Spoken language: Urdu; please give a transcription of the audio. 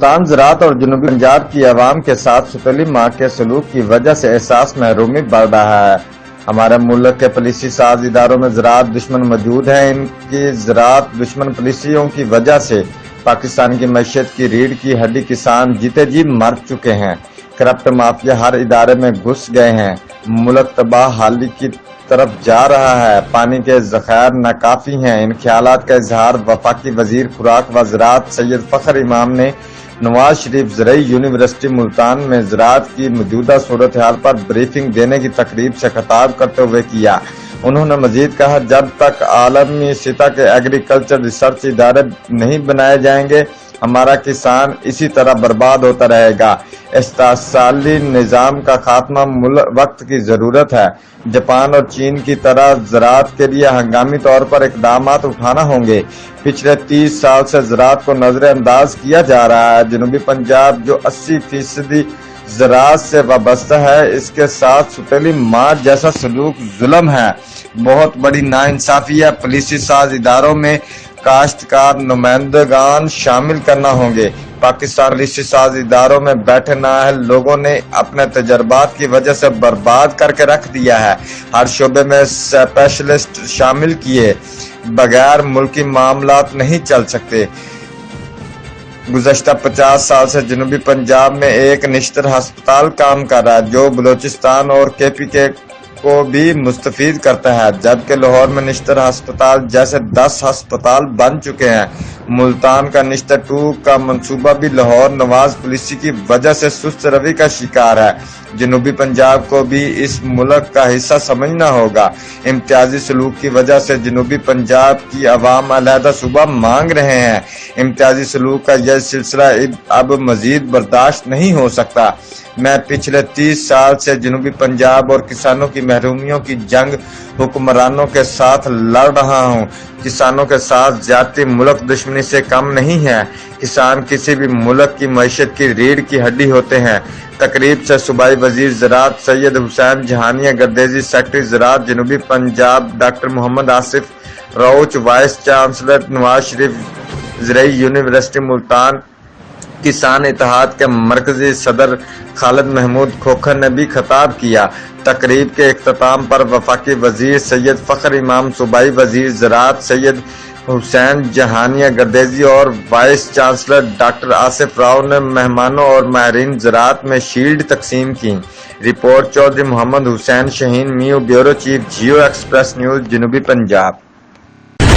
ملتان زراعت اور جنوبی پنجاب کی عوام کے ساتھ ستلی ماہ کے سلوک کی وجہ سے احساس محرومی بڑھ رہا ہے۔ ہمارے ملک کے پالیسی ساز اداروں میں زراعت دشمن موجود ہیں۔ ان کی زراعت دشمن پالیسیوں کی وجہ سے پاکستان کی معیشت کی ریڑھ کی ہڈی کسان جیتے جی مر چکے ہیں۔ کرپٹ مافیا ہر ادارے میں گھس گئے ہیں۔ ملک تباہ حالی کی طرف جا رہا ہے۔ پانی کے ذخائر ناکافی ہیں۔ ان خیالات کا اظہار وفاقی وزیر خوراک و زراعت سید فخر امام نے نواز شریف زرعی یونیورسٹی ملتان میں زراعت کی موجودہ صورتحال پر بریفنگ دینے کی تقریب سے خطاب کرتے ہوئے کیا۔ انہوں نے مزید کہا، جب تک عالمی سطح کے ایگریکلچر ریسرچ ادارے نہیں بنائے جائیں گے، ہمارا کسان اسی طرح برباد ہوتا رہے گا۔ استحصالی نظام کا خاتمہ وقت کی ضرورت ہے۔ جاپان اور چین کی طرح زراعت کے لیے ہنگامی طور پر اقدامات اٹھانا ہوں گے۔ پچھلے 30 سال سے زراعت کو نظر انداز کیا جا رہا ہے۔ جنوبی پنجاب جو 80% زراعت سے وابستہ ہے، اس کے ساتھ ستلی ماہ جیسا سلوک ظلم ہے، بہت بڑی ناانصافی ہے۔ پالیسی ساز اداروں میں کاشتکار نمائندگان شامل کرنا ہوں گے۔ پاکستان پالیسی ساز اداروں میں بیٹھے نااہل لوگوں نے اپنے تجربات کی وجہ سے برباد کر کے رکھ دیا ہے۔ ہر شعبے میں اسپیشلسٹ شامل کیے بغیر ملکی معاملات نہیں چل سکتے۔ گزشتہ 50 سال سے جنوبی پنجاب میں ایک نشتر ہسپتال کام کر رہا ہے جو بلوچستان اور KPK کو بھی مستفید کرتا ہے، جبکہ لاہور میں نشتر ہسپتال جیسے 10 ہسپتال بن چکے ہیں۔ ملتان کا نشتر 2 کا منصوبہ بھی لاہور نواز پالیسی کی وجہ سے سست روی کا شکار ہے۔ جنوبی پنجاب کو بھی اس ملک کا حصہ سمجھنا ہوگا۔ امتیازی سلوک کی وجہ سے جنوبی پنجاب کی عوام علیحدہ صوبہ مانگ رہے ہیں۔ امتیازی سلوک کا یہ سلسلہ اب مزید برداشت نہیں ہو سکتا۔ میں پچھلے 30 سال سے جنوبی پنجاب اور کسانوں کی محرومیوں کی جنگ حکمرانوں کے ساتھ لڑ رہا ہوں۔ کسانوں کے ساتھ زیادتی ملک دشمنی سے کم نہیں ہے۔ کسان کسی بھی ملک کی معیشت کی ریڑھ کی ہڈی ہوتے ہیں۔ تقریب سے صوبائی وزیر زراعت سید حسین جہانیہ گردیزی، سیکرٹری زراعت جنوبی پنجاب ڈاکٹر محمد آصف روچ، وائس چانسلر نواز شریف زرعی یونیورسٹی ملتان، کسان اتحاد کے مرکزی صدر خالد محمود کھوکھر نے بھی خطاب کیا۔ تقریب کے اختتام پر وفاقی وزیر سید فخر امام، صوبائی وزیر زراعت سید حسین جہانیہ گردیزی اور vice chancellor doctor Asif Rao نے مہمانوں اور ماہرین زراعت میں شیلڈ تقسیم کی۔ Report Chaudhry Muhammad Hussain Shaheen Meo, bureau chief, Geo Express News, جنوبی پنجاب۔